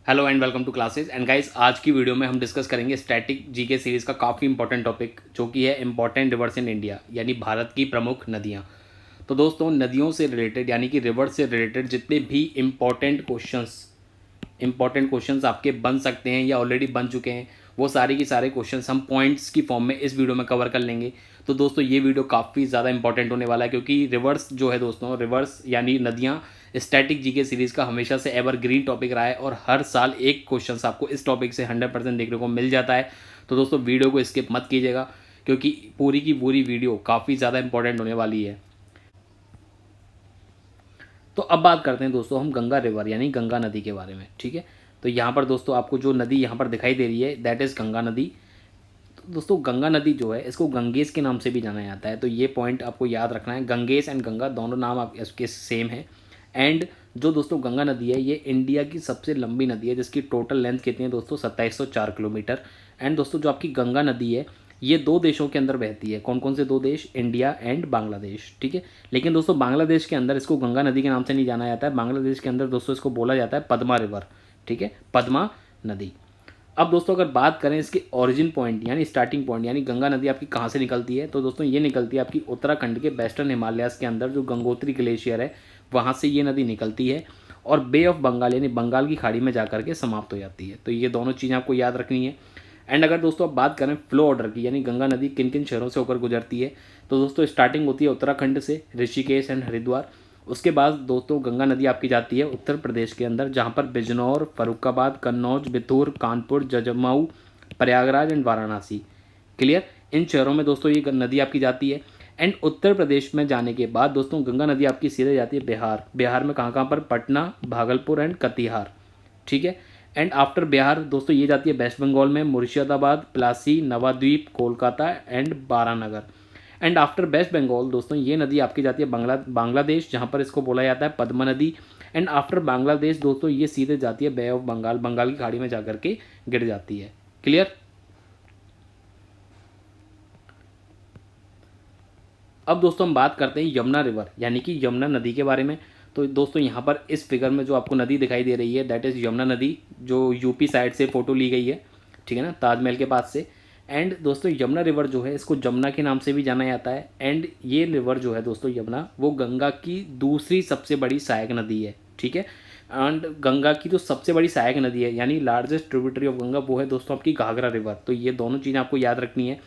Hello and welcome to classes and guys, आज की video में हम डिस्कस करेंगे स्टैटिक जीके सीरीज़ का काफ़ी इंपॉर्टेंट टॉपिक जो कि है इंपॉर्टेंट रिवर्स इन इंडिया, यानी भारत की प्रमुख नदियाँ। तो दोस्तों, नदियों से रिलेटेड यानी कि रिवर से रिलेटेड जितने भी इंपॉर्टेंट क्वेश्चंस आपके बन सकते हैं या ऑलरेडी बन चुके हैं, वो सारे के सारे क्वेश्चंस हम पॉइंट्स की फॉर्म में इस वीडियो में कवर कर लेंगे। तो दोस्तों, ये वीडियो काफ़ी ज़्यादा इंपॉर्टेंट होने वाला है क्योंकि रिवर्स जो है दोस्तों, रिवर्स यानी नदियाँ स्टैटिक जीके सीरीज़ का हमेशा से एवरग्रीन टॉपिक रहा है और हर साल एक क्वेश्चन आपको इस टॉपिक से 100% देखने को मिल जाता है। तो दोस्तों, वीडियो को स्किप मत कीजिएगा क्योंकि पूरी की पूरी वीडियो काफ़ी ज़्यादा इंपॉर्टेंट होने वाली है। तो अब बात करते हैं दोस्तों हम गंगा रिवर यानी गंगा नदी के बारे में। ठीक है, तो यहाँ पर दोस्तों आपको जो नदी यहाँ पर दिखाई दे रही है दैट इज़ गंगा नदी। तो दोस्तों, गंगा नदी जो है इसको गंगेश के नाम से भी जाना जाता है, तो ये पॉइंट आपको याद रखना है। गंगेश एंड गंगा दोनों नाम आप इसके सेम है। एंड जो दोस्तों गंगा नदी है ये इंडिया की सबसे लंबी नदी है जिसकी टोटल लेंथ कितनी है दोस्तों, 2704 किलोमीटर। एंड दोस्तों, जो आपकी गंगा नदी है ये दो देशों के अंदर बहती है। कौन कौन से दो देश? India and Bangladesh. ठीक है, लेकिन दोस्तों बांग्लादेश के अंदर इसको गंगा नदी के नाम से नहीं जाना जाता है। बांग्लादेश के अंदर दोस्तों इसको बोला जाता है पद्मा रिवर। ठीक है, पद्मा नदी। अब दोस्तों अगर बात करें इसके ओरिजिन पॉइंट यानी स्टार्टिंग पॉइंट यानी गंगा नदी आपकी कहाँ से निकलती है, तो दोस्तों ये निकलती है आपकी उत्तराखंड के वेस्टर्न हिमालयाज के अंदर जो गंगोत्री ग्लेशियर है वहाँ से ये नदी निकलती है और बे ऑफ बंगाल यानी बंगाल की खाड़ी में जाकर के समाप्त हो जाती है। तो ये दोनों चीज़ें आपको याद रखनी है। एंड अगर दोस्तों आप बात करें फ्लो ऑर्डर की यानी गंगा नदी किन किन शहरों से होकर गुजरती है, तो दोस्तों स्टार्टिंग होती है उत्तराखंड से, ऋषिकेश एंड हरिद्वार। उसके बाद दोस्तों गंगा नदी आपकी जाती है उत्तर प्रदेश के अंदर, जहाँ पर बिजनौर, फरुखाबाद, कन्नौज, बिथुर, कानपुर, जजमाऊ, प्रयागराज एंड वाराणसी। क्लियर, इन शहरों में दोस्तों ये नदी आपकी जाती है। एंड उत्तर प्रदेश में जाने के बाद दोस्तों गंगा नदी आपकी सीधे जाती है बिहार। बिहार में कहाँ कहाँ पर? पटना, भागलपुर एंड कटिहार। ठीक है, एंड आफ्टर बिहार दोस्तों ये जाती है वेस्ट बंगाल में, Murshidabad, Plassey, Nabadwip, Kolkata and Baranagar. And after West Bengal दोस्तों ये नदी आपकी जाती है बांग्लादेश, जहाँ पर इसको बोला जाता है पद्मा नदी। एंड आफ्टर बांग्लादेश दोस्तों ये सीधे जाती है बे ऑफ बंगाल, बंगाल की खाड़ी में जाकर के गिर जाती है। क्लियर। अब दोस्तों हम बात करते हैं यमुना रिवर यानी कि यमुना नदी के बारे में। तो दोस्तों यहाँ पर इस फिगर में जो आपको नदी दिखाई दे रही है दैट इज़ यमुना नदी, जो यूपी साइड से फ़ोटो ली गई है। ठीक है ना, ताजमहल के पास से। एंड दोस्तों यमुना रिवर जो है इसको जमुना के नाम से भी जाना जाता है। एंड ये रिवर जो है दोस्तों यमुना, वो गंगा की दूसरी सबसे बड़ी सहायक नदी है। ठीक है, एंड गंगा की जो सबसे बड़ी सहायक नदी है यानी लार्जेस्ट ट्रिब्यूटरी ऑफ गंगा वो है दोस्तों आपकी घाघरा रिवर। तो ये दोनों चीज़ें आपको याद रखनी है।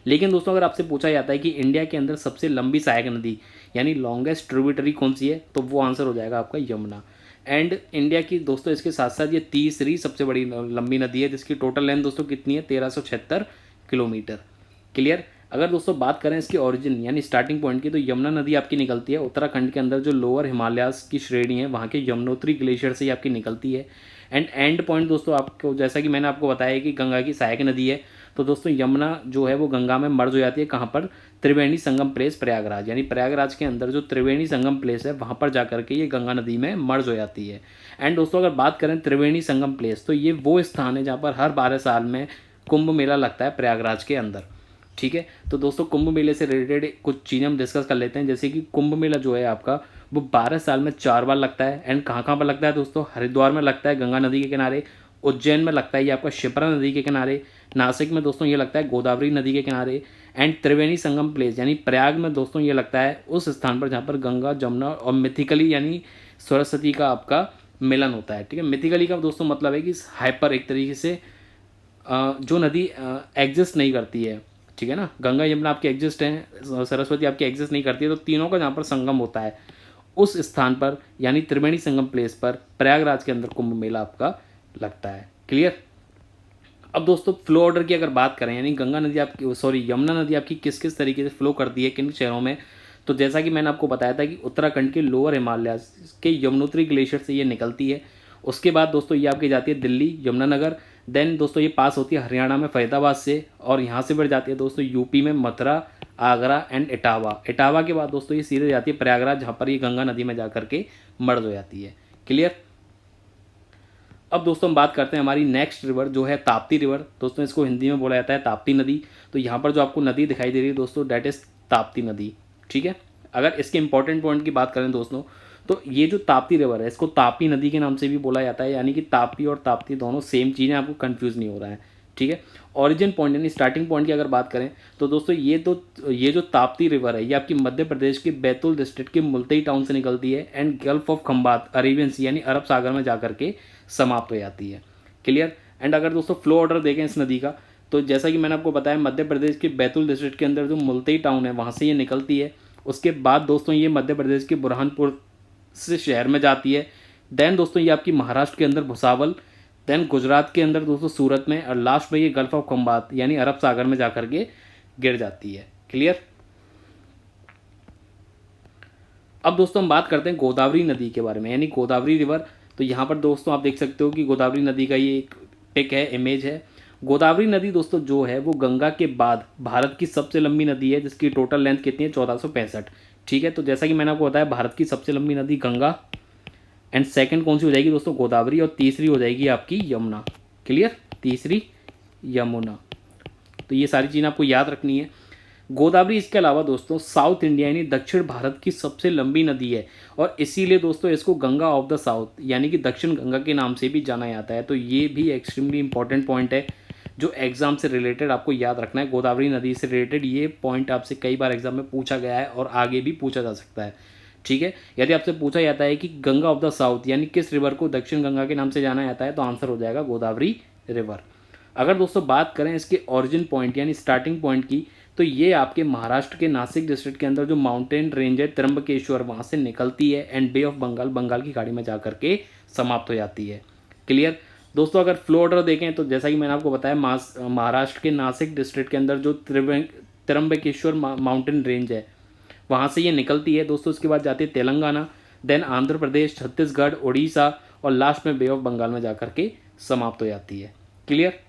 लेकिन दोस्तों अगर आपसे पूछा जाता है कि इंडिया के अंदर सबसे लंबी सहायक नदी यानी लॉन्गेस्ट ट्रिब्यूटरी कौन सी है, तो वो आंसर हो जाएगा आपका यमुना। एंड इंडिया की दोस्तों इसके साथ साथ ये तीसरी सबसे बड़ी लंबी नदी है जिसकी टोटल लेंथ दोस्तों कितनी है, 1376 किलोमीटर। क्लियर। अगर दोस्तों बात करें इसके ओरिजिन यानी स्टार्टिंग पॉइंट की, तो यमुना नदी आपकी निकलती है उत्तराखंड के अंदर जो लोअर हिमालयाज की श्रेणी है वहाँ के यमुनोत्री ग्लेशियर से ही आपकी निकलती है। एंड पॉइंट दोस्तों आपको, जैसा कि मैंने आपको बताया कि गंगा की सहायक नदी है, तो दोस्तों यमुना जो है वो गंगा में मर्ज हो जाती है। कहाँ पर? त्रिवेणी संगम प्लेस प्रयागराज, यानी प्रयागराज के अंदर जो त्रिवेणी संगम प्लेस है वहाँ पर जाकर के ये गंगा नदी में मर्ज हो जाती है। एंड दोस्तों अगर बात करें त्रिवेणी संगम प्लेस, तो ये वो स्थान है जहाँ पर हर 12 साल में कुंभ मेला लगता है प्रयागराज के अंदर। ठीक है, तो दोस्तों कुंभ मेले से रिलेटेड कुछ चीज़ें हम डिस्कस कर लेते हैं, जैसे कि कुंभ मेला जो है आपका वो 12 साल में 4 बार लगता है। एंड कहाँ कहाँ पर लगता है दोस्तों? हरिद्वार में लगता है गंगा नदी के किनारे, उज्जैन में लगता है ये आपका शिप्रा नदी के किनारे, नासिक में दोस्तों ये लगता है गोदावरी नदी के किनारे। एंड त्रिवेणी संगम प्लेस यानी प्रयाग में दोस्तों ये लगता है उस स्थान पर जहाँ पर गंगा, जमुना और मिथिकली यानी सरस्वती का आपका मिलन होता है। ठीक है, मिथिकली का दोस्तों मतलब है कि हाइपर एक तरीके से जो नदी एग्जिस्ट नहीं करती है। ठीक है ना, गंगा यमुना आपकी एग्जिस्ट हैं, सरस्वती आपकी एग्जिस्ट नहीं करती है, तो तीनों का जहाँ पर संगम होता है उस स्थान पर यानी त्रिवेणी संगम प्लेस पर प्रयागराज के अंदर कुंभ मेला आपका लगता है। क्लियर। अब दोस्तों फ्लो ऑर्डर की अगर बात करें यानी गंगा नदी आपकी यमुना नदी आपकी किस किस तरीके से फ्लो करती है किन शहरों में, तो जैसा कि मैंने आपको बताया था कि उत्तराखंड के लोअर हिमालय के यमुनोत्री ग्लेशियर से ये निकलती है। उसके बाद दोस्तों ये आपकी जाती है दिल्ली यमुनानगर। देन दोस्तों ये पास होती है हरियाणा में फरीदाबाद से, और यहाँ से बढ़ जाती है दोस्तों यूपी में मथुरा, आगरा एंड इटावा। इटावा के बाद दोस्तों ये सीधे जाती है प्रयागराज, जहाँ पर ये गंगा नदी में जाकर के मर्ज हो जाती है। क्लियर। अब दोस्तों हम बात करते हैं हमारी नेक्स्ट रिवर जो है ताप्ती रिवर। दोस्तों इसको हिंदी में बोला जाता है ताप्ती नदी। तो यहाँ पर जो आपको नदी दिखाई दे रही है दोस्तों, डेट इज ताप्ती नदी। ठीक है, अगर इसके इंपॉर्टेंट पॉइंट की बात करें दोस्तों, तो ये जो ताप्ती रिवर है इसको तापी नदी के नाम से भी बोला जाता है, यानी कि तापी और ताप्ती दोनों सेम चीज़ें, आपको कंफ्यूज नहीं हो रहा है, ठीक है। ओरिजिन पॉइंट यानी स्टार्टिंग पॉइंट की अगर बात करें तो दोस्तों ये जो ताप्ती रिवर है ये आपकी मध्य प्रदेश के बैतूल डिस्ट्रिक्ट के मुल्ताई टाउन से निकलती है and gulf of Khambhat Arabian sea यानी अरब सागर में जाकर के समाप्त हो जाती है। क्लियर। एंड अगर दोस्तों फ्लो ऑर्डर देखें इस नदी का, तो जैसा कि मैंने आपको बताया मध्य प्रदेश के बैतूल डिस्ट्रिक्ट के अंदर जो मुल्ताई टाउन है वहाँ से ये निकलती है। उसके बाद दोस्तों ये मध्य प्रदेश के बुरहानपुर से शहर में जाती है। देन दोस्तों ये आपकी महाराष्ट्र के अंदर भुसावल, देन गुजरात के अंदर दोस्तों सूरत में, और लास्ट में ये गल्फ ऑफ खंबात यानी अरब सागर में जाकर के गिर जाती है। क्लियर। अब दोस्तों हम बात करते हैं गोदावरी नदी के बारे में, यानी गोदावरी रिवर। तो यहाँ पर दोस्तों आप देख सकते हो कि गोदावरी नदी का ये एक पिक है, इमेज है। गोदावरी नदी दोस्तों जो है वो गंगा के बाद भारत की सबसे लंबी नदी है, जिसकी टोटल लेंथ कितनी है 1465। ठीक है। तो जैसा कि मैंने आपको बताया भारत की सबसे लंबी नदी गंगा, एंड सेकंड कौन सी हो जाएगी दोस्तों गोदावरी, और तीसरी हो जाएगी आपकी यमुना। क्लियर। तीसरी यमुना। तो ये सारी चीज़ें आपको याद रखनी है। गोदावरी इसके अलावा दोस्तों साउथ इंडिया यानी दक्षिण भारत की सबसे लंबी नदी है, और इसीलिए दोस्तों इसको गंगा ऑफ द साउथ यानी कि दक्षिण गंगा के नाम से भी जाना जाता है। तो ये भी एक्सट्रीमली इंपॉर्टेंट पॉइंट है जो एग्जाम से रिलेटेड आपको याद रखना है। गोदावरी नदी से रिलेटेड ये पॉइंट आपसे कई बार एग्जाम में पूछा गया है और आगे भी पूछा जा सकता है। ठीक है। यदि आपसे पूछा जाता है कि गंगा ऑफ द साउथ यानी किस रिवर को दक्षिण गंगा के नाम से जाना जाता है, तो आंसर हो जाएगा गोदावरी रिवर। अगर दोस्तों बात करें इसके ओरिजिन पॉइंट यानी स्टार्टिंग पॉइंट की, तो ये आपके महाराष्ट्र के नासिक डिस्ट्रिक्ट के अंदर जो माउंटेन रेंज है त्र्यंबकेश्वर वहाँ से निकलती है and bay of Bengal, Bengal की खाड़ी में जाकर के समाप्त हो जाती है। क्लियर। दोस्तों अगर फ्लो ऑर्डर देखें तो जैसा कि मैंने आपको बताया महाराष्ट्र के नासिक डिस्ट्रिक्ट के अंदर जो त्र्यंबकेश्वर माउंटेन रेंज है वहाँ से ये निकलती है दोस्तों। उसके बाद जाती है तेलंगाना, देन आंध्र प्रदेश, छत्तीसगढ़, उड़ीसा, और लास्ट में बे ऑफ बंगाल में जाकर के समाप्त हो जाती है। क्लियर।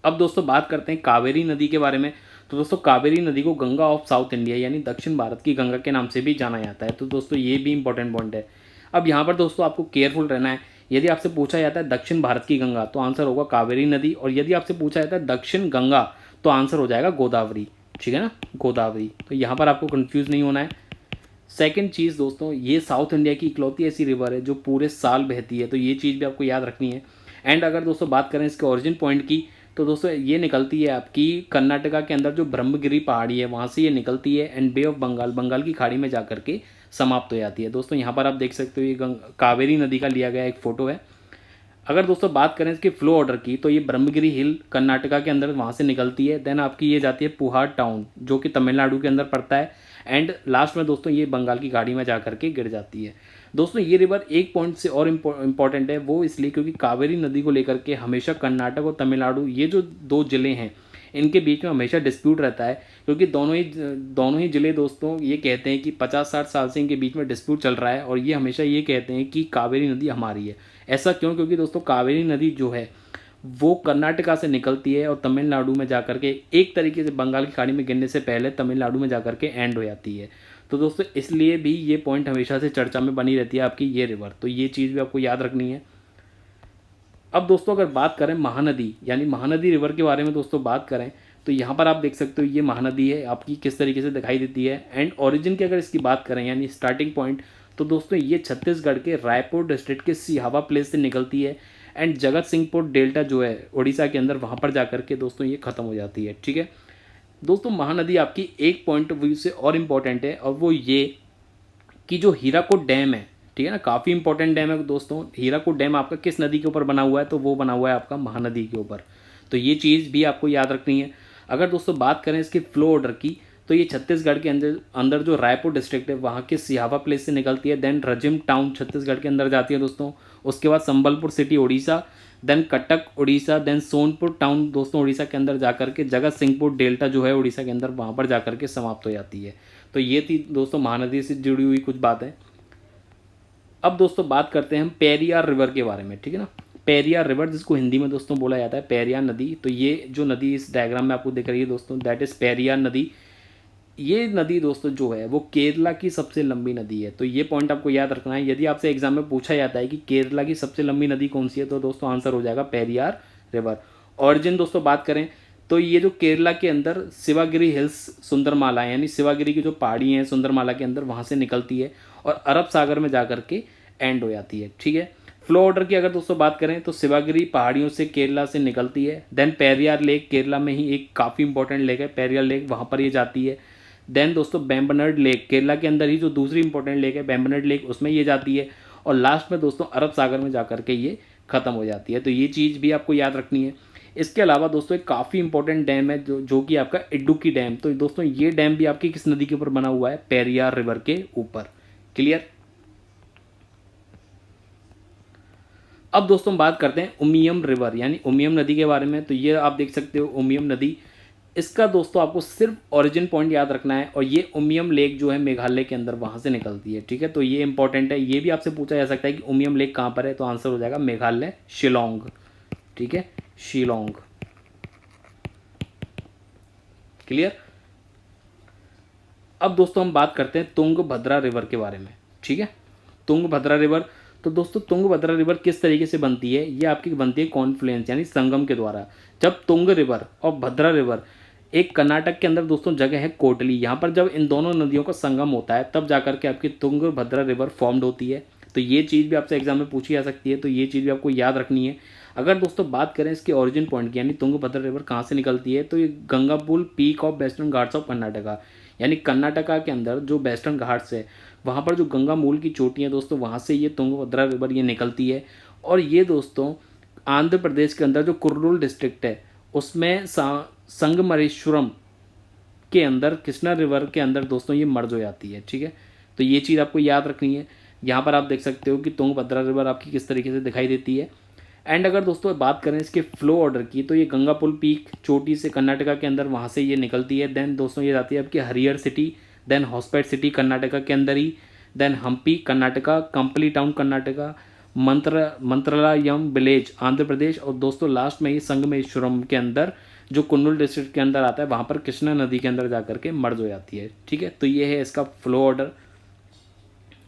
अब दोस्तों बात करते हैं कावेरी नदी के बारे में। तो दोस्तों कावेरी नदी को गंगा ऑफ साउथ इंडिया यानी दक्षिण भारत की गंगा के नाम से भी जाना जाता है। तो दोस्तों ये भी इंपॉर्टेंट पॉइंट है। अब यहाँ पर दोस्तों आपको केयरफुल रहना है। यदि आपसे पूछा जाता है दक्षिण भारत की गंगा तो आंसर होगा कावेरी नदी, और यदि आपसे पूछा जाता है दक्षिण गंगा तो आंसर हो जाएगा गोदावरी। ठीक है ना, गोदावरी। तो यहाँ पर आपको कंफ्यूज नहीं होना है। सेकंड चीज़ दोस्तों, ये साउथ इंडिया की इकलौती ऐसी रिवर है जो पूरे साल बहती है, तो ये चीज़ भी आपको याद रखनी है। एंड अगर दोस्तों बात करें इसके ओरिजिन पॉइंट की, तो दोस्तों ये निकलती है आपकी कर्नाटका के अंदर जो ब्रह्मगिरी पहाड़ी है वहाँ से ये निकलती है and bay of Bengal, Bengal की खाड़ी में जाकर के समाप्त हो जाती है। दोस्तों यहाँ पर आप देख सकते हो ये कावेरी नदी का लिया गया एक फ़ोटो है। अगर दोस्तों बात करें इसके फ्लो ऑर्डर की, तो ये ब्रह्मगिरी हिल कर्नाटका के अंदर वहाँ से निकलती है, देन आपकी ये जाती है पुहार टाउन जो कि तमिलनाडु के अंदर पड़ता है, एंड लास्ट में दोस्तों ये बंगाल की खाड़ी में जाकर के गिर जाती है। दोस्तों ये रिवर एक पॉइंट से और इम्पॉर्टेंट है, वो इसलिए क्योंकि कावेरी नदी को लेकर के हमेशा कर्नाटक और तमिलनाडु ये जो दो ज़िले हैं इनके बीच में हमेशा डिस्प्यूट रहता है, क्योंकि दोनों ही ज़िले दोस्तों ये कहते हैं कि 50-60 साल से इनके बीच में डिस्प्यूट चल रहा है, और ये हमेशा ये कहते हैं कि कावेरी नदी हमारी है। ऐसा क्यों? क्योंकि दोस्तों कावेरी नदी जो है वो कर्नाटका से निकलती है और तमिलनाडु में जाकर के एक तरीके से बंगाल की खाड़ी में गिरने से पहले तमिलनाडु में जाकर के एंड हो जाती है। तो दोस्तों इसलिए भी ये पॉइंट हमेशा से चर्चा में बनी रहती है आपकी ये रिवर, तो ये चीज़ भी आपको याद रखनी है। अब दोस्तों अगर बात करें महानदी यानी महानदी रिवर के बारे में दोस्तों बात करें, तो यहाँ पर आप देख सकते हो ये महानदी है आपकी किस तरीके से दिखाई देती है। एंड ओरिजिन की अगर इसकी बात करें यानी स्टार्टिंग पॉइंट, तो दोस्तों ये छत्तीसगढ़ के रायपुर डिस्ट्रिक्ट के सिहावा प्लेस से निकलती है एंड जगत सिंहपुर डेल्टा जो है उड़ीसा के अंदर वहाँ पर जाकर के दोस्तों ये ख़त्म हो जाती है। ठीक है दोस्तों, महानदी आपकी एक पॉइंट ऑफ व्यू से और इम्पॉर्टेंट है, और वो ये कि जो हीराकुड डैम है, ठीक है ना, काफ़ी इंपॉर्टेंट डैम है दोस्तों। हीराकुड डैम आपका किस नदी के ऊपर बना हुआ है? तो वो बना हुआ है आपका महानदी के ऊपर। तो ये चीज़ भी आपको याद रखनी है। अगर दोस्तों बात करें इसके फ्लो ऑर्डर की, तो ये छत्तीसगढ़ के अंदर जो रायपुर डिस्ट्रिक्ट है वहाँ के सिहावा प्लेस से निकलती है, देन रजिम टाउन छत्तीसगढ़ के अंदर जाती है दोस्तों। उसके बाद Sambalpur city Orissa, then Cuttack Orissa, then Sonpur town दोस्तों उड़ीसा के अंदर जाकर के जगत सिंहपुर डेल्टा जो है उड़ीसा के अंदर वहाँ पर जाकर के समाप्त हो जाती है। तो ये थी दोस्तों महानदी से जुड़ी हुई कुछ बातें। अब दोस्तों बात करते हैं हम पेरियार रिवर के बारे में। ठीक है ना, पेरियार रिवर जिसको हिंदी में दोस्तों बोला जाता है पेरियार नदी। तो ये जो नदी इस डायग्राम में आपको दिख रही है दोस्तों दैट इज़ पेरियार नदी। ये नदी दोस्तों जो है वो केरला की सबसे लंबी नदी है। तो ये पॉइंट आपको याद रखना है। यदि आपसे एग्जाम में पूछा जाता है कि केरला की सबसे लंबी नदी कौन सी है, तो दोस्तों आंसर हो जाएगा पेरियार रिवर। ऑरिजिन दोस्तों बात करें तो ये जो केरला के अंदर शिवागिरी हिल्स सुंदरमाला है, यानी शिवागिरी की जो पहाड़ी हैं सुंदरमाला के अंदर, वहाँ से निकलती है और अरब सागर में जा कर के एंड हो जाती है। ठीक है, फ्लो ऑर्डर की अगर दोस्तों बात करें तो शिवागिरी पहाड़ियों से केरला से निकलती है। देन पेरियार लेक, केरला में ही एक काफ़ी इंपॉर्टेंट लेक है पेरियार लेक, वहाँ पर ये जाती है। देन दोस्तों बेम्बनड लेक, केरला के अंदर ही जो दूसरी इंपॉर्टेंट लेक है बेम्बनड लेक, उसमें ये जाती है। और लास्ट में दोस्तों अरब सागर में जा कर के ये ख़त्म हो जाती है। तो ये चीज़ भी आपको याद रखनी है। इसके अलावा दोस्तों एक काफ़ी इंपॉर्टेंट डैम है जो कि आपका इडुक्की डैम। तो दोस्तों ये डैम भी आपकी किस नदी के ऊपर बना हुआ है? पेरियार रिवर के ऊपर। क्लियर। अब दोस्तों हम बात करते हैं उमियम रिवर यानी उमियम नदी के बारे में। तो ये आप देख सकते हो उमियम नदी, इसका दोस्तों आपको सिर्फ ओरिजिन पॉइंट याद रखना है। और ये उमियम लेक जो है मेघालय के अंदर वहाँ से निकलती है। ठीक है, तो ये इंपॉर्टेंट है। ये भी आपसे पूछा जा सकता है कि उमियम लेक कहाँ पर है, तो आंसर हो जाएगा मेघालय, शिलोंग। ठीक है, शिलोंग। क्लियर। अब दोस्तों हम बात करते हैं तुंगभद्रा रिवर के बारे में। ठीक है, तुंगभद्रा रिवर। तो दोस्तों तुंगभद्रा रिवर किस तरीके से बनती है? ये आपकी बनती है कॉन्फ्लुएंस यानी संगम के द्वारा। जब तुंग रिवर और भद्रा रिवर, एक कर्नाटक के अंदर दोस्तों जगह है कोटली, यहाँ पर जब इन दोनों नदियों का संगम होता है तब जाकर के आपकी तुंगभद्रा रिवर फॉर्म्ड होती है। तो ये चीज़ भी आपसे एग्जाम में पूछी जा सकती है, तो ये चीज़ भी आपको याद रखनी है। अगर दोस्तों बात करें इसके ओरिजिन पॉइंट की, यानी तुंगभद्रा रिवर कहाँ से निकलती है, तो ये Gangamoola peak of Western Ghats of Karnataka, यानी कर्नाटका के अंदर जो वेस्टर्न घाट्स है वहाँ पर जो गंगा मूल की चोटी है दोस्तों, वहाँ से ये तुंगभद्रा रिवर ये निकलती है। और ये दोस्तों आंध्र प्रदेश के अंदर जो कुर्नूल डिस्ट्रिक्ट है उसमें संगमरेश्वरम के अंदर कृष्णा रिवर के अंदर दोस्तों ये मर्ज हो जाती है। ठीक है, तो ये चीज़ आपको याद रखनी है। यहाँ पर आप देख सकते हो कि तुंगभद्रा रिवर आपकी किस तरीके से दिखाई देती है। एंड अगर दोस्तों बात करें इसके फ्लो ऑर्डर की, तो ये गंगापुल पीक चोटी से कर्नाटका के अंदर वहाँ से ये निकलती है। देन दोस्तों ये जाती है आपकी Harihar city, then Hospet city Karnataka के अंदर ही, then Hampi Karnataka, Kampli town Karnataka, Mantralayam village Andhra Pradesh, और दोस्तों लास्ट में ही संगमेश्वरम के अंदर जो कुन्नूल डिस्ट्रिक्ट के अंदर आता है, वहाँ पर कृष्णा नदी के अंदर जाकर के मर्ज हो जाती है। ठीक है, तो ये है इसका फ्लो ऑर्डर।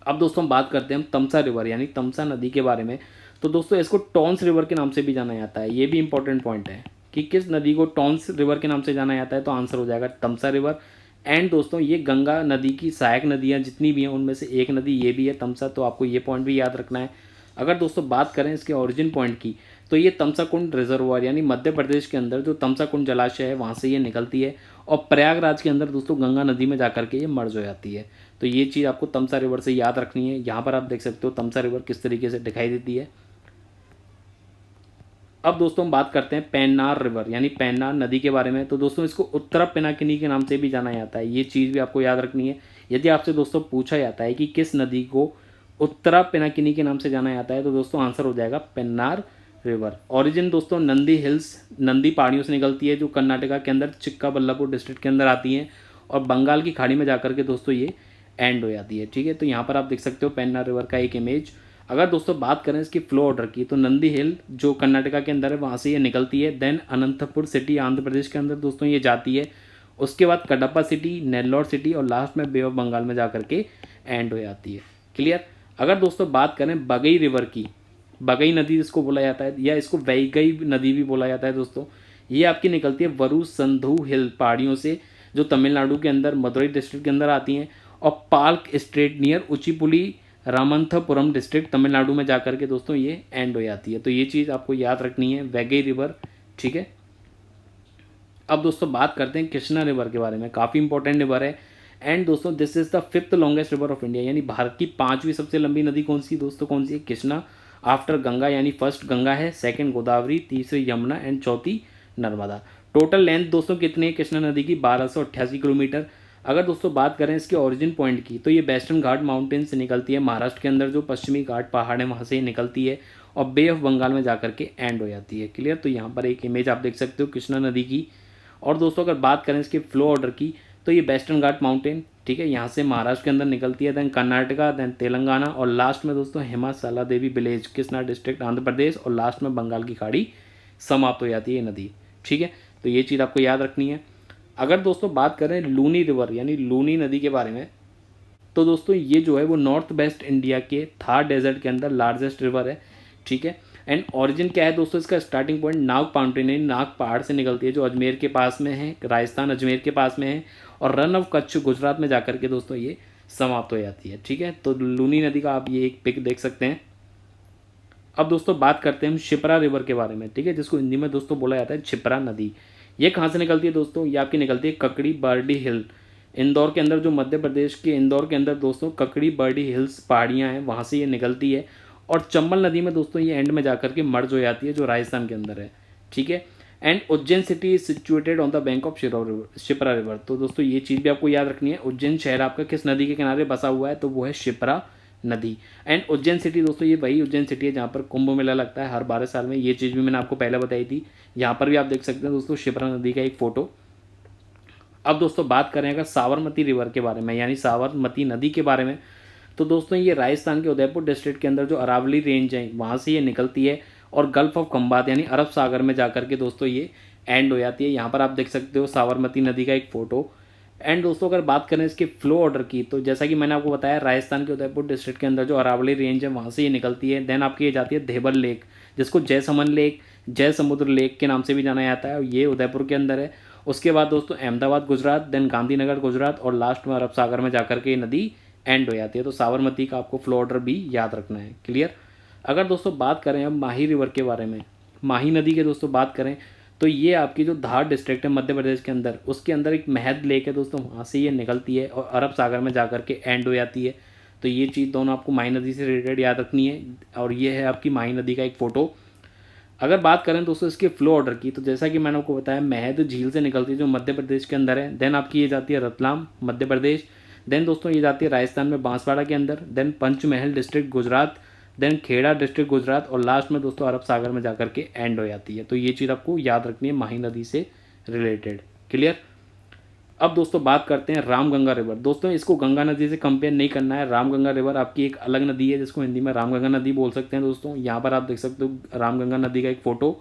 अब दोस्तों हम बात करते हैं हम तमसा रिवर यानी तमसा नदी के बारे में। तो दोस्तों इसको टॉन्स रिवर के नाम से भी जाना जाता है। ये भी इंपॉर्टेंट पॉइंट है कि किस नदी को टॉन्स रिवर के नाम से जाना जाता है, तो आंसर हो जाएगा तमसा रिवर। एंड दोस्तों ये गंगा नदी की सहायक नदियाँ जितनी भी हैं उनमें से एक नदी ये भी है तमसा, तो आपको ये पॉइंट भी याद रखना है। अगर दोस्तों बात करें इसके ओरिजिन पॉइंट की, तो ये तमसा कुंड रिजर्वायर यानी मध्य प्रदेश के अंदर जो तमसा कुंड जलाशय है वहाँ से ये निकलती है और प्रयागराज के अंदर दोस्तों गंगा नदी में जाकर के ये मर्ज हो जाती है। तो ये चीज़ आपको तमसा रिवर से याद रखनी है। यहाँ पर आप देख सकते हो तमसा रिवर किस तरीके से दिखाई देती है। अब दोस्तों हम बात करते हैं पेन्नार रिवर यानी पेन्नार नदी के बारे में। तो दोस्तों इसको उत्तरा पिनाकिनी के नाम से भी जाना जाता है। ये चीज़ भी आपको याद रखनी है। यदि आपसे दोस्तों पूछा जाता है कि किस नदी को उत्तरा पिनाकिनी के नाम से जाना जाता है, तो दोस्तों आंसर हो जाएगा पेन्नार रिवर। ओरिजिन दोस्तों नंदी हिल्स, नंदी पहाड़ियों से निकलती है जो कर्नाटका के अंदर चिक्काबल्लापुर डिस्ट्रिक्ट के अंदर आती हैं और बंगाल की खाड़ी में जाकर के दोस्तों ये एंड हो जाती है। ठीक है, तो यहाँ पर आप देख सकते हो पेन्नार रिवर का एक इमेज। अगर दोस्तों बात करें इसकी फ्लो ऑर्डर की, तो नंदी हिल जो कर्नाटका के अंदर है वहाँ से ये निकलती है। देन अनंतपुर सिटी आंध्र प्रदेश के अंदर दोस्तों ये जाती है। उसके बाद कडप्पा सिटी, नेल्लोर सिटी और लास्ट में बे ऑफ बंगाल में जाकर के एंड हो जाती है। क्लियर। अगर दोस्तों बात करें बगई रिवर की, बगई नदी इसको बोला जाता है या इसको वैगई नदी भी बोला जाता है दोस्तों, ये आपकी निकलती है वरु संधु हिल पहाड़ियों से जो तमिलनाडु के अंदर मदुरई डिस्ट्रिक्ट के अंदर आती हैं और Palk Strait near Uchipuli Ramanathapuram district Tamil Nadu में जाकर के दोस्तों ये एंड हो जाती है। तो ये चीज़ आपको याद रखनी है, वैगई रिवर। ठीक है, अब दोस्तों बात करते हैं कृष्णा रिवर के बारे में। काफ़ी इंपॉर्टेंट रिवर है। एंड दोस्तों this is the 5th longest river of India, यानी भारत की 5वीं सबसे लंबी नदी कौन सी दोस्तों, कौन सी है? कृष्णा। आफ्टर गंगा, यानी फर्स्ट गंगा है, सेकंड गोदावरी, तीसरी यमुना एंड चौथी नर्मदा। टोटल लेंथ दोस्तों कितनी है कृष्णा नदी की? 1288 किलोमीटर। अगर दोस्तों बात करें इसके ओरिजिन पॉइंट की, तो ये वेस्टर्न घाट माउंटेन से निकलती है, महाराष्ट्र के अंदर जो पश्चिमी घाट पहाड़ है वहाँ से निकलती है और बे ऑफ बंगाल में जाकर के एंड हो जाती है। क्लियर। तो यहाँ पर एक इमेज आप देख सकते हो कृष्णा नदी की। और दोस्तों अगर बात करें इसके फ्लो ऑर्डर की, तो ये वेस्टर्न घाट माउंटेन, ठीक है, यहाँ से महाराष्ट्र के अंदर निकलती है, देन कर्नाटका, देन तेलंगाना और लास्ट में दोस्तों हिमाचला देवी विलेज कृष्णा डिस्ट्रिक्ट आंध्र प्रदेश और लास्ट में बंगाल की खाड़ी समाप्त हो जाती है नदी। ठीक है, तो ये चीज़ आपको याद रखनी है। अगर दोस्तों बात करें लूनी रिवर यानी लूनी नदी के बारे में, तो दोस्तों ये जो है वो नॉर्थ वेस्ट इंडिया के थार डेजर्ट के अंदर लार्जेस्ट रिवर है। ठीक है। एंड ओरिजिन क्या है दोस्तों इसका, स्टार्टिंग पॉइंट नाग माउंटेन है, नाग पहाड़ से निकलती है जो अजमेर के पास में है, राजस्थान अजमेर के पास में है, और रन ऑफ कच्छ गुजरात में जाकर के दोस्तों ये समाप्त हो जाती है। ठीक है, तो लूनी नदी का आप ये एक पिक देख सकते हैं। अब दोस्तों बात करते हैं हम शिप्रा रिवर के बारे में, ठीक है, जिसको हिंदी में दोस्तों बोला जाता है छिपरा नदी। ये कहाँ से निकलती है दोस्तों, ये आपकी निकलती है ककड़ी बर्डी हिल, इंदौर के अंदर, जो मध्य प्रदेश के इंदौर के अंदर दोस्तों ककड़ी बर्डी हिल्स पहाड़ियाँ हैं, वहाँ से ये निकलती है। और चंबल नदी में दोस्तों ये एंड में जाकर के मर्ज हो जाती है, जो राजस्थान के अंदर है। ठीक है, and Ujjain city is situated on the bank of Shipra river. तो दोस्तों ये चीज़ भी आपको याद रखनी है, उज्जैन शहर आपका किस नदी के किनारे बसा हुआ है, तो वो है शिप्रा नदी। एंड उज्जैन सिटी दोस्तों ये वही उज्जैन सिटी है जहाँ पर कुंभ मेला लगता है हर 12 साल में, ये चीज़ भी मैंने आपको पहले बताई थी। यहाँ पर भी आप देख सकते हैं दोस्तों शिप्रा नदी का एक फ़ोटो। अब दोस्तों बात करें अगर साबरमती रिवर के बारे में, यानी साबरमती नदी के बारे में, तो दोस्तों ये राजस्थान के उदयपुर डिस्ट्रिक्ट के अंदर जो अरावली रेंज है वहाँ से ये निकलती है और गल्फ ऑफ खंबात यानी अरब सागर में जाकर के दोस्तों ये एंड हो जाती है। यहाँ पर आप देख सकते हो साबरमती नदी का एक फ़ोटो। एंड दोस्तों अगर बात करें इसके फ्लो ऑर्डर की, तो जैसा कि मैंने आपको बताया राजस्थान के उदयपुर डिस्ट्रिक्ट के अंदर जो अरावली रेंज है वहाँ से ये निकलती है। देन आपकी ये जाती है देवल लेक, जिसको जयसमन लेक, जय समुद्र लेक के नाम से भी जाना जाता है, और ये उदयपुर के अंदर है। उसके बाद दोस्तों अहमदाबाद गुजरात, देन गांधीनगर गुजरात, और लास्ट में अरब सागर में जाकर के ये नदी एंड हो जाती है। तो साबरमती का आपको फ्लो ऑर्डर भी याद रखना है। क्लियर। अगर दोस्तों बात करें अब माही रिवर के बारे में, माही नदी के दोस्तों बात करें तो ये आपकी जो धार डिस्ट्रिक्ट है मध्य प्रदेश के अंदर, उसके अंदर एक महद लेक है दोस्तों, वहाँ से ये निकलती है और अरब सागर में जाकर के एंड हो जाती है। तो ये चीज़ दोनों आपको माही नदी से रिलेटेड याद रखनी है, और ये है आपकी माही नदी का एक फ़ोटो। अगर बात करें दोस्तों इसके फ्लो ऑर्डर की, तो जैसा कि मैंने आपको बताया महद झील से निकलती है जो मध्य प्रदेश के अंदर है। देन आपकी ये जाती है रतलाम मध्य प्रदेश, देन दोस्तों ये जाती है राजस्थान में बांसवाड़ा के अंदर, then Panchmahal district Gujarat, then Kheda district Gujarat, और लास्ट में दोस्तों अरब सागर में जाकर के एंड हो जाती है। तो ये चीज़ आपको याद रखनी है माही नदी से रिलेटेड। क्लियर। अब दोस्तों बात करते हैं रामगंगा रिवर। दोस्तों इसको गंगा नदी से कंपेयर नहीं करना है, रामगंगा रिवर आपकी एक अलग नदी है जिसको हिंदी में रामगंगा नदी बोल सकते हैं दोस्तों। यहाँ पर आप देख सकते हो रामगंगा नदी का एक फ़ोटो।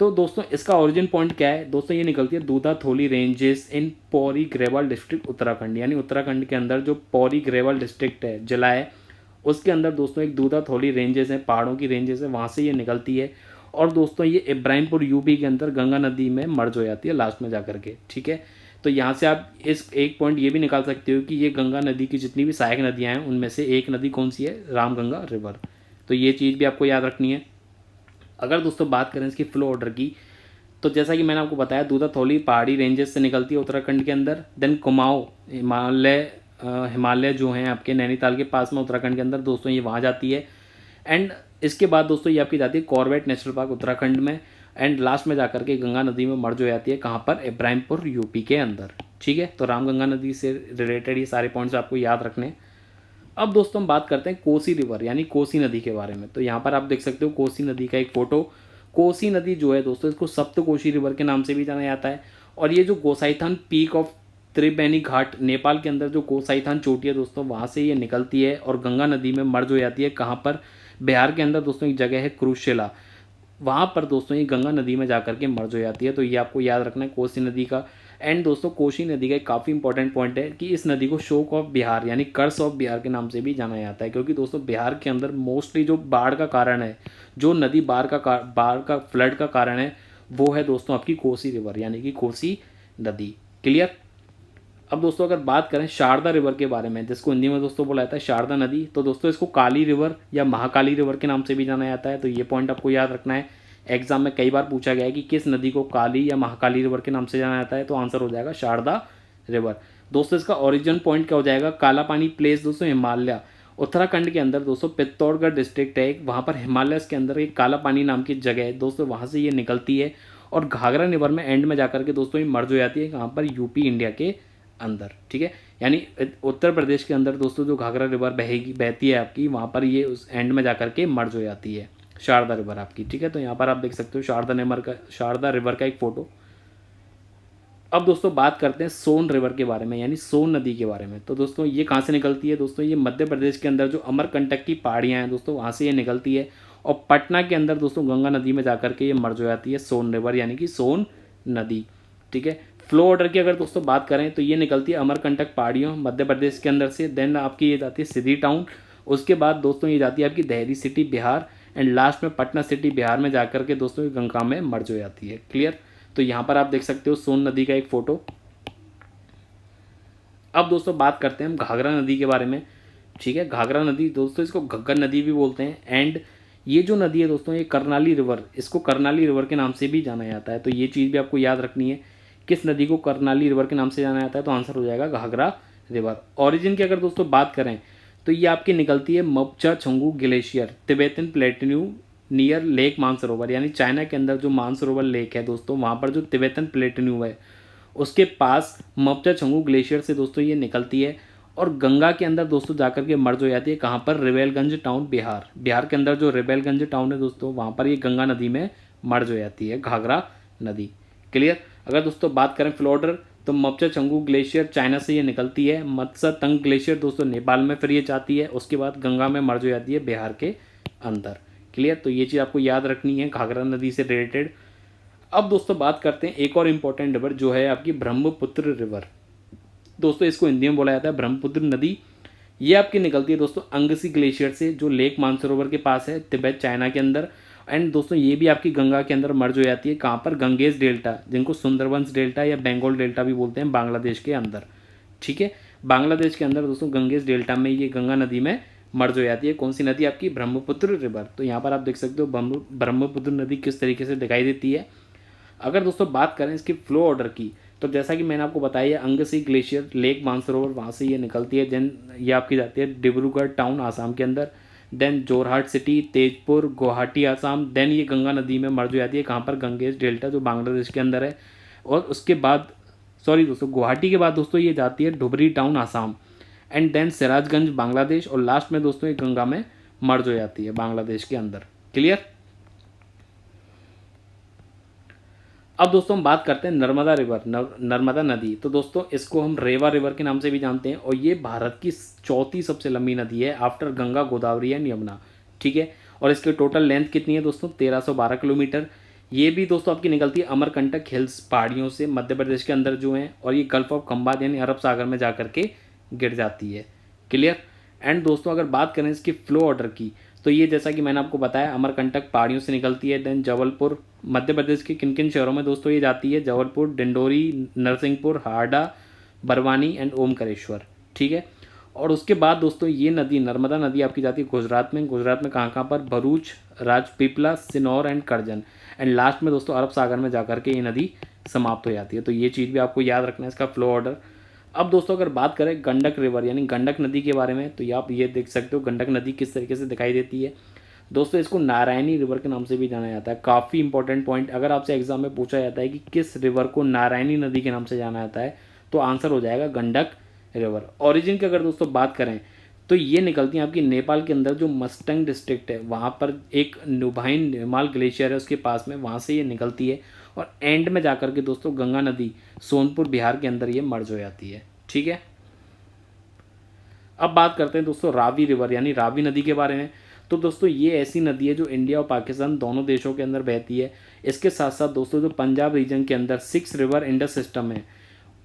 तो दोस्तों इसका ओरिजिन पॉइंट क्या है दोस्तों, ये निकलती है Dudhatoli ranges in Pauri Garhwal district Uttarakhand, यानी उत्तराखंड के अंदर जो पौरी ग्रेवाल डिस्ट्रिक्ट है जिला है, उसके अंदर दोस्तों एक दूधा थोली रेंजेस हैं, पहाड़ों की रेंजेस है, वहाँ से ये निकलती है। और दोस्तों ये इब्राहिमपुर यूपी के अंदर गंगा नदी में मर्ज हो जाती है लास्ट में जाकर के। ठीक है, तो यहाँ से आप इस एक पॉइंट ये भी निकाल सकते हो कि ये गंगा नदी की जितनी भी सहायक नदियाँ हैं उनमें से एक नदी कौन सी है, रामगंगा रिवर। तो ये चीज़ भी आपको याद रखनी है। अगर दोस्तों बात करें इसकी फ्लो ऑर्डर की, तो जैसा कि मैंने आपको बताया दूधा थोली पहाड़ी रेंजेस से निकलती है उत्तराखंड के अंदर, देन कुमाऊं हिमालय जो हैं आपके नैनीताल के पास में उत्तराखंड के अंदर दोस्तों ये वहाँ जाती है। एंड इसके बाद दोस्तों ये आपकी जाती है कॉर्बेट नेशनल पार्क उत्तराखंड में, एंड लास्ट में जाकर के गंगा नदी में मर्ज हो जाती है, कहाँ पर, इब्राहिमपुर यूपी के अंदर। ठीक है, तो रामगंगा नदी से रिलेटेड ये सारे पॉइंट्स आपको याद रखने हैं। अब दोस्तों हम बात करते हैं कोसी रिवर यानी कोसी नदी के बारे में। तो यहाँ पर आप देख सकते हो कोसी नदी का एक फ़ोटो। कोसी नदी जो है दोस्तों इसको सप्तकोशी रिवर के नाम से भी जाना जाता है, और ये जो गोसाईथान पीक ऑफ त्रिवेणी घाट नेपाल के अंदर जो गोसाईथान चोटी है दोस्तों वहाँ से ये निकलती है और गंगा नदी में मर्ज हो जाती है। कहाँ पर, बिहार के अंदर दोस्तों एक जगह है क्रूशेला, वहाँ पर दोस्तों ये गंगा नदी में जाकर के मर्ज हो जाती है। तो ये आपको याद रखना है कोसी नदी का। एंड दोस्तों कोसी नदी का एक काफ़ी इंपॉर्टेंट पॉइंट है कि इस नदी को शोक ऑफ बिहार यानी कर्स ऑफ बिहार के नाम से भी जाना जाता है, क्योंकि दोस्तों बिहार के अंदर मोस्टली जो बाढ़ का कारण है, जो नदी बाढ़ का फ्लड का कारण है, वो है दोस्तों आपकी कोसी रिवर यानी कि कोसी नदी। क्लियर। अब दोस्तों अगर बात करें शारदा रिवर के बारे में, जिसको हिंदी में दोस्तों बोला जाता है शारदा नदी, तो दोस्तों इसको काली रिवर या महाकाली रिवर के नाम से भी जाना जाता है। तो ये पॉइंट आपको याद रखना है, एग्जाम में कई बार पूछा गया है कि किस नदी को काली या महाकाली रिवर के नाम से जाना जाता है, तो आंसर हो जाएगा शारदा रिवर। दोस्तों इसका ओरिजिन पॉइंट क्या हो जाएगा, काला पानी प्लेस दोस्तों हिमालय उत्तराखंड के अंदर दोस्तों पित्तौड़गढ़ डिस्ट्रिक्ट है, वहाँ पर हिमालय के अंदर एक काला पानी नाम की जगह है दोस्तों, वहाँ से ये निकलती है और घाघरा रिवर में एंड में जाकर के दोस्तों ये मर्ज हो जाती है, कहाँ पर, यूपी इंडिया के अंदर। ठीक है, यानी उत्तर प्रदेश के अंदर दोस्तों जो घाघरा रिवर बहती है आपकी, वहाँ पर ये उस एंड में जाकर के मर्ज हो जाती है शारदा रिवर आपकी। ठीक है, तो यहाँ पर आप देख सकते हो शारदा रिवर का एक फ़ोटो। अब दोस्तों बात करते हैं सोन रिवर के बारे में यानी सोन नदी के बारे में। तो दोस्तों ये कहाँ से निकलती है दोस्तों, ये मध्य प्रदेश के अंदर जो अमरकंटक की पहाड़ियाँ हैं दोस्तों वहाँ से ये निकलती है, और पटना के अंदर दोस्तों गंगा नदी में जाकर के ये मर्ज हो जाती है सोन रिवर यानी कि सोन नदी। ठीक है, फ्लो ऑर्डर की अगर दोस्तों बात करें तो ये निकलती है अमरकंटक पहाड़ियों मध्य प्रदेश के अंदर से, देन आपकी ये जाती है सिटी टाउन, उसके बाद दोस्तों ये जाती है आपकी देहरी सिटी बिहार, एंड लास्ट में पटना सिटी बिहार में जाकर के दोस्तों ये गंगा में मर्ज हो जाती है। क्लियर। तो यहाँ पर आप देख सकते हो सोन नदी का एक फ़ोटो। अब दोस्तों बात करते हैं हम घाघरा नदी के बारे में। ठीक है, घाघरा नदी दोस्तों इसको घग्गर नदी भी बोलते हैं। एंड ये जो नदी है दोस्तों ये कर्नाली रिवर, इसको कर्नाली रिवर के नाम से भी जाना जाता है। तो ये चीज़ भी आपको याद रखनी है, किस नदी को कर्नाली रिवर के नाम से जाना जाता है, तो आंसर हो जाएगा घाघरा रिवर। ऑरिजिन की अगर दोस्तों बात करें तो ये आपकी निकलती है Mapchachungo glacier Tibetan plateau near lake Mansarovar, यानी चाइना के अंदर जो मानसरोवर लेक है दोस्तों वहाँ पर जो तिब्बतन प्लेटिन्यू है उसके पास मपचा छंगू ग्लेशियर से दोस्तों ये निकलती है और गंगा के अंदर दोस्तों जाकर के मर्ज हो जाती है। कहाँ पर? रिवेलगंज टाउन बिहार, बिहार के अंदर जो रिवेलगंज टाउन है दोस्तों वहाँ पर ये गंगा नदी में मर्ज हो जाती है घाघरा नदी। क्लियर। अगर दोस्तों बात करें फ्लोडर तो मपचा छंगू ग्लेशियर चाइना से ये निकलती है, मत्सा तंग ग्लेशियर दोस्तों नेपाल में फिर ये जाती है, उसके बाद गंगा में मर्ज हो जाती है बिहार के अंदर। क्लियर। तो ये चीज़ आपको याद रखनी है घाघरा नदी से रिलेटेड। अब दोस्तों बात करते हैं एक और इम्पोर्टेंट रिवर जो है आपकी ब्रह्मपुत्र रिवर। दोस्तों इसको हिंदी में बोला जाता है ब्रह्मपुत्र नदी। ये आपकी निकलती है दोस्तों अंगसी ग्लेशियर से जो लेक मानसरोवर के पास है तिब्बत चाइना के अंदर। एंड दोस्तों ये भी आपकी गंगा के अंदर मर्ज हो जाती है। कहाँ पर? गंगेज डेल्टा, जिनको सुंदरबंस डेल्टा या बंगाल डेल्टा भी बोलते हैं, बांग्लादेश के अंदर। ठीक है, बांग्लादेश के अंदर दोस्तों गंगेज डेल्टा में ये गंगा नदी में मर्ज हो जाती है। कौन सी नदी? आपकी ब्रह्मपुत्र रिवर। तो यहाँ पर आप देख सकते हो ब्रह्मपुत्र नदी किस तरीके से दिखाई देती है। अगर दोस्तों बात करें इसकी फ्लो ऑर्डर की तो जैसा कि मैंने आपको बताया अंगसी ग्लेशियर लेक मानसरोवर वहाँ से ये निकलती है। देन ये आपकी जाती है डिब्रूगढ़ टाउन आसाम के अंदर, then Jorhat city, Tezpur, Guwahati Assam, then ये गंगा नदी में मर्ज हो जाती है। कहाँ पर? गंगेज डेल्टा जो बांग्लादेश के अंदर है। और उसके बाद सॉरी दोस्तों गुवाहाटी के बाद दोस्तों ये जाती है Dhubri town Assam, and then Sirajganj Bangladesh, और लास्ट में दोस्तों ये गंगा में मर्ज हो जाती है बांग्लादेश के अंदर। क्लियर। अब दोस्तों हम बात करते हैं नर्मदा रिवर, नर्मदा नदी। तो दोस्तों इसको हम रेवा रिवर के नाम से भी जानते हैं और ये भारत की चौथी सबसे लंबी नदी है आफ्टर गंगा, गोदावरी एंड यमुना। ठीक है, और इसकी टोटल लेंथ कितनी है दोस्तों? 1312 किलोमीटर। ये भी दोस्तों आपकी निकलती है अमरकंटक हिल्स पहाड़ियों से मध्य प्रदेश के अंदर जो हैं, और ये गल्फ ऑफ खंबात यानी अरब सागर में जाकर के गिर जाती है। क्लियर। एंड दोस्तों अगर बात करें इसकी फ्लो ऑर्डर की तो ये जैसा कि मैंने आपको बताया अमरकंटक पहाड़ियों से निकलती है। देन जबलपुर, मध्य प्रदेश के किन किन शहरों में दोस्तों ये जाती है? जबलपुर, डिंडोरी, नरसिंहपुर, हारडा, बरवानी एंड ओमकारेश्वर। ठीक है, और उसके बाद दोस्तों ये नदी नर्मदा नदी आपकी जाती है गुजरात में। गुजरात में कहाँ कहाँ पर? Bharuch, Rajpipla, Sinor and Karjan, and last में दोस्तों अरब सागर में जाकर के ये नदी समाप्त हो जाती है। तो ये चीज़ भी आपको याद रखना है इसका फ्लो ऑर्डर। अब दोस्तों अगर बात करें गंडक रिवर यानी गंडक नदी के बारे में तो ये आप ये देख सकते हो गंडक नदी किस तरीके से दिखाई देती है। दोस्तों इसको नारायणी रिवर के नाम से भी जाना जाता है। काफ़ी इंपॉर्टेंट पॉइंट, अगर आपसे एग्जाम में पूछा जाता है कि किस रिवर को नारायणी नदी के नाम से जाना जाता है तो आंसर हो जाएगा गंडक रिवर। ओरिजिन की अगर दोस्तों बात करें तो ये निकलती है आपकी नेपाल के अंदर जो मस्टंग डिस्ट्रिक्ट है वहाँ पर एक नुभाइन हिमाल ग्लेशियर है उसके पास में, वहाँ से ये निकलती है और एंड में जाकर के दोस्तों गंगा नदी सोनपुर बिहार के अंदर ये मर्ज हो जाती है। ठीक है, अब बात करते हैं दोस्तों रावी रिवर यानी रावी नदी के बारे में। तो दोस्तों ये ऐसी नदी है जो इंडिया और पाकिस्तान दोनों देशों के अंदर बहती है। इसके साथ साथ दोस्तों जो पंजाब रीजन के अंदर 6 रिवर इंडस सिस्टम है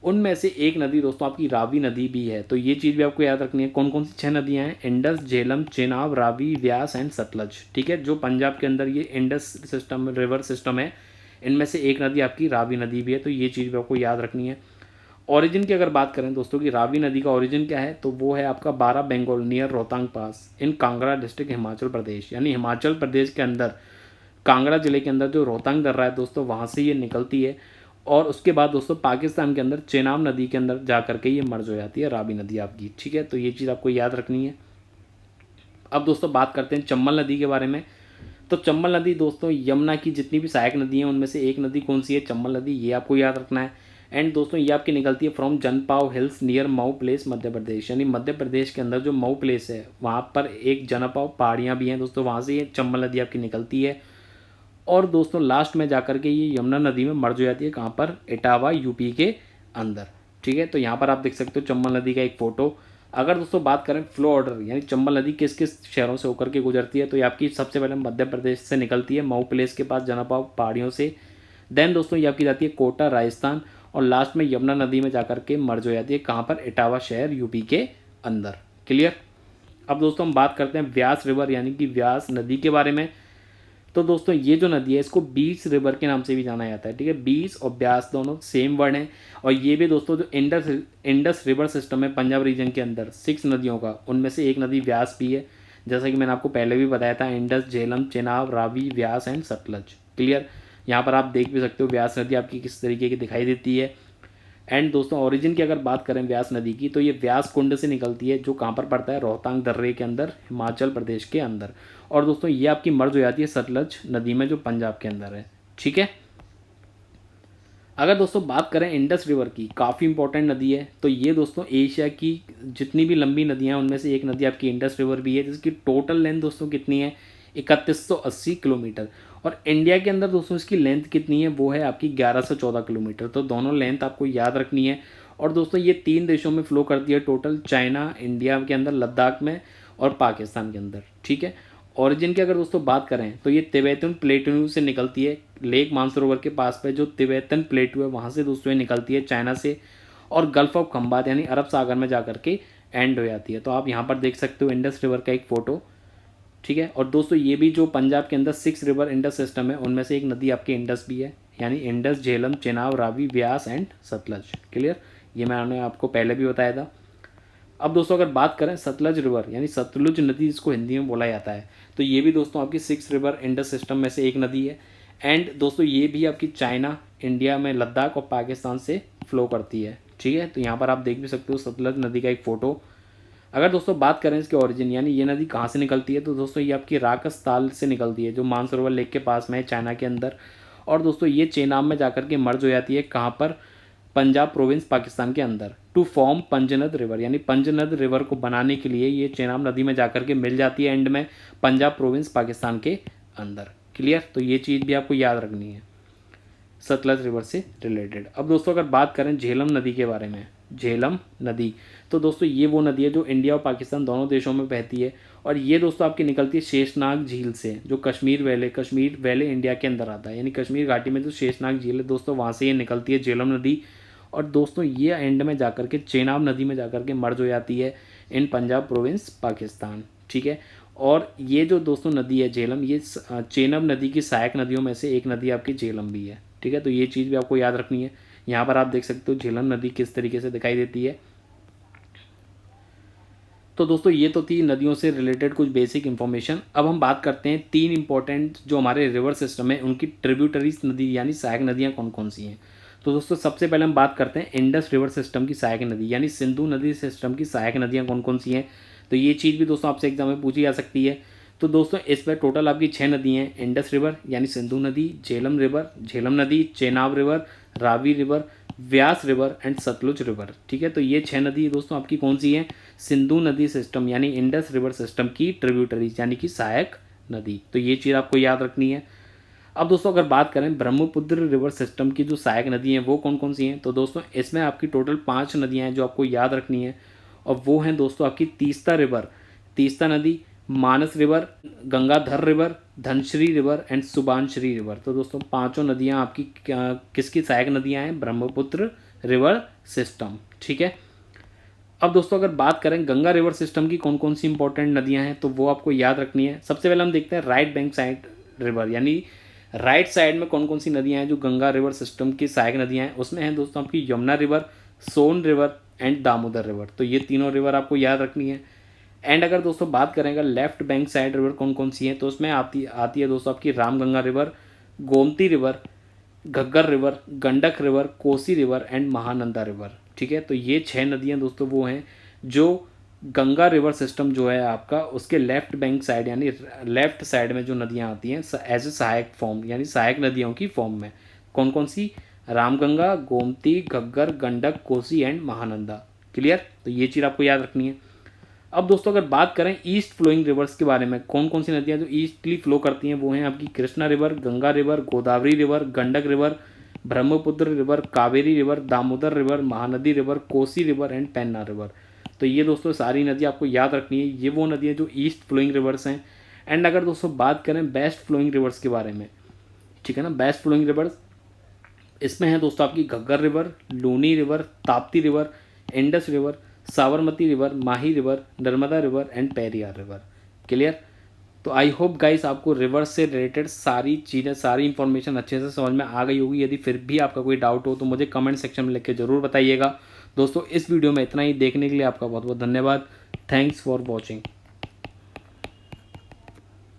उनमें से एक नदी दोस्तों आपकी रावी नदी भी है। तो ये चीज़ भी आपको याद रखनी है। कौन कौन सी 6 नदियाँ हैं? Indus, Jhelum, Chenab, Ravi, Vyas and Sutlej. ठीक है, जो पंजाब के अंदर ये इंडस सिस्टम रिवर सिस्टम है इनमें से एक नदी आपकी रावी नदी भी है। तो ये चीज़ भी आपको याद रखनी है। ओरिजिन की अगर बात करें दोस्तों कि रावी नदी का ओरिजिन क्या है तो वो है आपका 12 बंगाल नियर रोहतांग पास इन कांगड़ा डिस्ट्रिक्ट हिमाचल प्रदेश, यानी हिमाचल प्रदेश के अंदर कांगड़ा जिले के अंदर जो रोहतांग दर्रा है दोस्तों वहाँ से ये निकलती है और उसके बाद दोस्तों पाकिस्तान के अंदर चेनाब नदी के अंदर जा करके ये मर्ज हो जाती है रावी नदी आपकी। ठीक है, तो ये चीज़ आपको याद रखनी है। अब दोस्तों बात करते हैं चंबल नदी के बारे में। तो चंबल नदी दोस्तों यमुना की जितनी भी सहायक नदी हैं उनमें से एक नदी कौन सी है? चंबल नदी, ये आपको याद रखना है। एंड दोस्तों ये आपकी निकलती है from Janapav hills near Mhow place Madhya Pradesh, यानी मध्य प्रदेश के अंदर जो मऊ प्लेस है वहाँ पर एक जनपाव पहाड़ियाँ भी हैं दोस्तों, वहाँ से ये चंबल नदी आपकी निकलती है और दोस्तों लास्ट में जाकर के ये यमुना नदी में मर्ज हो जाती है। कहाँ पर? इटावा यूपी के अंदर। ठीक है, तो यहाँ पर आप देख सकते हो चंबल नदी का एक फ़ोटो। अगर दोस्तों बात करें फ्लो ऑर्डर यानी चंबल नदी किस किस शहरों से होकर के गुजरती है तो ये आपकी सबसे पहले मध्य प्रदेश से निकलती है मऊ प्लेस के पास जनपाव पहाड़ियों से। देन दोस्तों ये आपकी जाती है कोटा राजस्थान और लास्ट में यमुना नदी में जाकर के मर्ज हो जाती है। कहाँ पर? इटावा शहर यूपी के अंदर। क्लियर। अब दोस्तों हम बात करते हैं व्यास रिवर यानी कि व्यास नदी के बारे में। तो दोस्तों ये जो नदी है इसको बीस रिवर के नाम से भी जाना जाता है, ठीक है। बीस और ब्यास दोनों सेम वर्ड हैं। और ये भी दोस्तों जो इंडस रिवर सिस्टम है पंजाब रीजन के अंदर 6 नदियों का, उनमें से एक नदी व्यास भी है। जैसा कि मैंने आपको पहले भी बताया था, Indus, Jhelum, Chenab, Ravi, Vyas and Sutlej. Clear. यहाँ पर आप देख भी सकते हो व्यास नदी आपकी किस तरीके की दिखाई देती है। एंड दोस्तों ओरिजिन की अगर बात करें व्यास नदी की, तो ये व्यास कुंड से निकलती है, जो कहाँ पर पड़ता है, रोहतांग दर्रे के अंदर, हिमाचल प्रदेश के अंदर। और दोस्तों ये आपकी मर्ज हो जाती है सतलज नदी में, जो पंजाब के अंदर है, ठीक है। अगर दोस्तों बात करें इंडस रिवर की, काफ़ी इंपॉर्टेंट नदी है। तो ये दोस्तों एशिया की जितनी भी लंबी नदियाँ हैं उनमें से एक नदी आपकी इंडस रिवर भी है, जिसकी टोटल लेंथ दोस्तों कितनी है, 3180 किलोमीटर। और इंडिया के अंदर दोस्तों इसकी लेंथ कितनी है, वो है आपकी 1114 किलोमीटर। तो दोनों लेंथ आपको याद रखनी है। और दोस्तों ये 3 देशों में फ्लो करती है टोटल, चाइना, इंडिया के अंदर, लद्दाख में और पाकिस्तान के अंदर, ठीक है। ओरिजिन की अगर दोस्तों बात करें तो ये तिब्बतन प्लेटू से निकलती है, लेक मानसरोवर के पास पे जो तिब्बतन प्लेटू है वहाँ से दोस्तों ये निकलती है चाइना से, और गल्फ ऑफ खंबात यानी अरब सागर में जा करके एंड हो जाती है। तो आप यहाँ पर देख सकते हो इंडस रिवर का एक फ़ोटो, ठीक है। और दोस्तों ये भी जो पंजाब के अंदर 6 रिवर इंडस सिस्टम है उनमें से एक नदी आपकी इंडस भी है, यानी Indus, Jhelum, Chenab, Ravi, Vyas and Sutlej. Clear. ये मैंने आपको पहले भी बताया था। अब दोस्तों अगर बात करें सतलज रिवर यानी सतलुज नदी जिसको हिंदी में बोला जाता है, तो ये भी दोस्तों आपकी 6 रिवर इंडस सिस्टम में से एक नदी है। एंड दोस्तों ये भी आपकी चाइना, इंडिया में लद्दाख और पाकिस्तान से फ्लो करती है, ठीक है। तो यहाँ पर आप देख भी सकते हो सतलज नदी का एक फ़ोटो। अगर दोस्तों बात करें इसके ओरिजिन यानी ये नदी कहाँ से निकलती है, तो दोस्तों ये आपकी राकस ताल से निकलती है, जो मानसरोवर लेक के पास में है चाइना के अंदर। और दोस्तों ये चेनाब में जाकर के मर्ज हो जाती है, कहाँ पर, पंजाब प्रोविंस पाकिस्तान के अंदर, टू फॉर्म पंजनद रिवर, यानी पंजनद रिवर को बनाने के लिए ये चेनाब नदी में जाकर के मिल जाती है एंड में पंजाब प्रोविंस पाकिस्तान के अंदर। क्लियर। तो ये चीज़ भी आपको याद रखनी है सतलज रिवर से रिलेटेड। अब दोस्तों अगर बात करें झेलम नदी के बारे में, झेलम नदी, तो दोस्तों ये वो नदी है जो इंडिया और पाकिस्तान दोनों देशों में बहती है। और ये दोस्तों आपकी निकलती है शेषनाग झील से, जो कश्मीर वैले इंडिया के अंदर आता है, यानी कश्मीर घाटी में जो शेषनाग झील है दोस्तों वहाँ से ये निकलती है झेलम नदी। और दोस्तों ये एंड में जाकर के चेनाब नदी में जाकर के मर्ज हो जाती है इन पंजाब प्रोविंस पाकिस्तान, ठीक है। और ये जो दोस्तों नदी है झेलम, ये चेनाब नदी की सहायक नदियों में से एक नदी आपकी झेलम भी है, ठीक है। तो ये चीज़ भी आपको याद रखनी है। यहाँ पर आप देख सकते हो झेलम नदी किस तरीके से दिखाई देती है। तो दोस्तों ये तो थी नदियों से रिलेटेड कुछ बेसिक इन्फॉर्मेशन। अब हम बात करते हैं 3 इंपॉर्टेंट जो हमारे रिवर सिस्टम है उनकी ट्रिब्यूटरीज नदी यानी सहायक नदियाँ कौन कौन सी हैं। तो दोस्तों सबसे पहले हम बात करते हैं इंडस रिवर सिस्टम की सहायक नदी यानी सिंधु नदी सिस्टम की सहायक नदियाँ कौन कौन सी हैं। तो ये चीज़ भी दोस्तों आपसे एग्जाम में पूछी जा सकती है। तो दोस्तों इस पर टोटल आपकी 6 नदी हैं, इंडस रिवर यानी सिंधु नदी, झेलम रिवर, झेलम नदी, Chenab river, Ravi river, Vyas river and Sutlej river, ठीक है। तो ये 6 नदी दोस्तों आपकी कौन सी हैं, सिंधु नदी सिस्टम यानी इंडस रिवर सिस्टम की ट्रिब्यूटरीज यानी कि सहायक नदी। तो ये चीज़ आपको याद रखनी है। अब दोस्तों अगर बात करें ब्रह्मपुत्र रिवर सिस्टम की जो सहायक नदी हैं वो कौन कौन सी हैं, तो दोस्तों इसमें आपकी टोटल 5 नदियाँ हैं जो आपको याद रखनी है। और वो हैं दोस्तों आपकी तीस्ता रिवर, तीस्ता नदी, Manas river, Gangadhar river, Dhansiri river and Subansiri river. तो दोस्तों पांचों नदियां आपकी किसकी सहायक नदियां हैं, ब्रह्मपुत्र रिवर सिस्टम, ठीक है। अब दोस्तों अगर बात करें गंगा रिवर सिस्टम की कौन कौन सी इंपॉर्टेंट नदियां हैं, तो वो आपको याद रखनी है। सबसे पहले हम देखते हैं राइट बैंक साइड रिवर, यानी राइट साइड में कौन कौन सी नदियां हैं जो गंगा रिवर सिस्टम की सहायक नदियां हैं। उसमें हैं दोस्तों आपकी Yamuna river, Son river and Damodar river. तो ये तीनों रिवर आपको याद रखनी है। एंड अगर दोस्तों बात करेंगे लेफ्ट बैंक साइड रिवर कौन कौन सी हैं, तो उसमें आती है दोस्तों आपकी Ramganga river, Gomti river, Ghaggar river, Gandak river, Kosi river and Mahananda river, ठीक है। तो ये 6 नदियां दोस्तों वो हैं जो गंगा रिवर सिस्टम जो है आपका उसके लेफ्ट बैंक साइड यानी लेफ्ट साइड में जो नदियां आती हैं एज ए सहायक फॉर्म यानी सहायक नदियों की फॉर्म में, कौन कौन सी, रामगंगा, गोमती, घग्गर, गंडक, कोसी एंड महानंदा। क्लियर। तो ये चीज़ आपको याद रखनी है। अब दोस्तों अगर बात करें ईस्ट फ्लोइंग रिवर्स के बारे में, कौन कौन सी नदियां जो ईस्टली फ्लो करती हैं वो हैं आपकी Krishna river, Ganga river, Godavari river, Gandak river, Brahmaputra river, Kaveri river, Damodar river, Mahanadi river, Kosi river and Penna river. तो ये दोस्तों सारी नदी आपको याद रखनी है। ये वो नदियाँ जो ईस्ट फ्लोइंग रिवर्स हैं। एंड अगर दोस्तों बात करें बेस्ट फ्लोइंग रिवर्स के बारे में, ठीक है ना, बेस्ट फ्लोइंग रिवर्स इसमें है दोस्तों आपकी Ghaggar river, Luni river, Tapti river, Indus river, Sabarmati river, Mahi river, Narmada river and Periyar river. Clear. तो आई होप गाइस आपको रिवर्स से रिलेटेड सारी चीज़ें, सारी इन्फॉर्मेशन अच्छे से समझ में आ गई होगी। यदि फिर भी आपका कोई डाउट हो तो मुझे कमेंट सेक्शन में लिख के ज़रूर बताइएगा। दोस्तों इस वीडियो में इतना ही। देखने के लिए आपका बहुत बहुत धन्यवाद। Thanks for watching.